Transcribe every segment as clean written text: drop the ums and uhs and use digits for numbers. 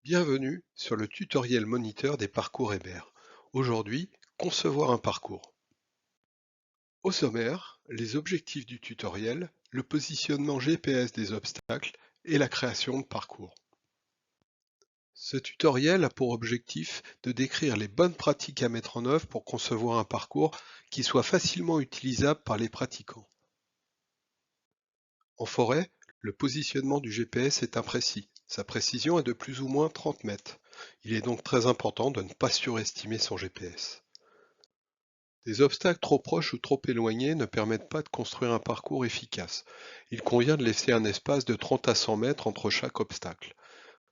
Bienvenue sur le tutoriel moniteur des parcours Hébert. Aujourd'hui, concevoir un parcours. Au sommaire, les objectifs du tutoriel, le positionnement GPS des obstacles et la création de parcours. Ce tutoriel a pour objectif de décrire les bonnes pratiques à mettre en œuvre pour concevoir un parcours qui soit facilement utilisable par les pratiquants. En forêt, le positionnement du GPS est imprécis. Sa précision est de plus ou moins 30 mètres. Il est donc très important de ne pas surestimer son GPS. Des obstacles trop proches ou trop éloignés ne permettent pas de construire un parcours efficace. Il convient de laisser un espace de 30 à 100 mètres entre chaque obstacle.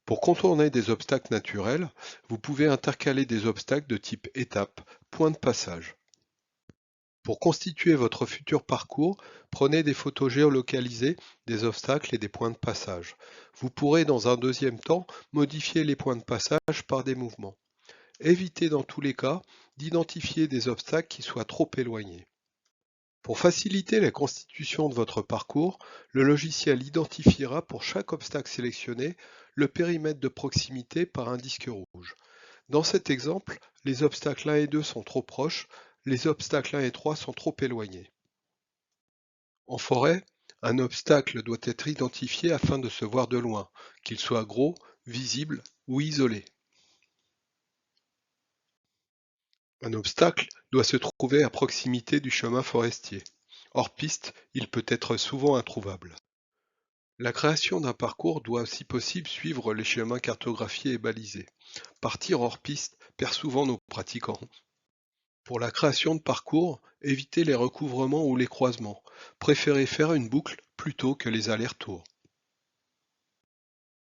Pour contourner des obstacles naturels, vous pouvez intercaler des obstacles de type étape, point de passage. Pour constituer votre futur parcours, prenez des photos géolocalisées des obstacles et des points de passage. Vous pourrez dans un deuxième temps modifier les points de passage par des mouvements. Évitez dans tous les cas d'identifier des obstacles qui soient trop éloignés. Pour faciliter la constitution de votre parcours, le logiciel identifiera pour chaque obstacle sélectionné le périmètre de proximité par un disque rouge. Dans cet exemple, les obstacles 1 et 2 sont trop proches, les obstacles 1 et 3 sont trop éloignés. En forêt, un obstacle doit être identifié afin de se voir de loin, qu'il soit gros, visible ou isolé. Un obstacle doit se trouver à proximité du chemin forestier. Hors piste, il peut être souvent introuvable. La création d'un parcours doit si possible suivre les chemins cartographiés et balisés. Partir hors piste perd souvent nos pratiquants. Pour la création de parcours, évitez les recouvrements ou les croisements. Préférez faire une boucle plutôt que les allers-retours.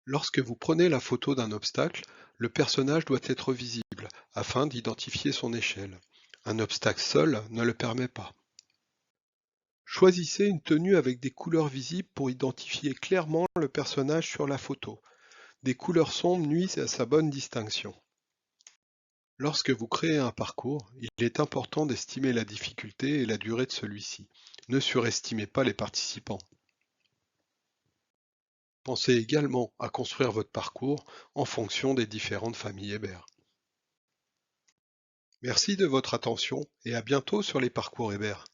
Lorsque vous prenez la photo d'un obstacle, le personnage doit être visible afin d'identifier son échelle. Un obstacle seul ne le permet pas. Choisissez une tenue avec des couleurs visibles pour identifier clairement le personnage sur la photo. Des couleurs sombres nuisent à sa bonne distinction. Lorsque vous créez un parcours, il est important d'estimer la difficulté et la durée de celui-ci. Ne surestimez pas les participants. Pensez également à construire votre parcours en fonction des différentes familles Hébert. Merci de votre attention et à bientôt sur les parcours Hébert.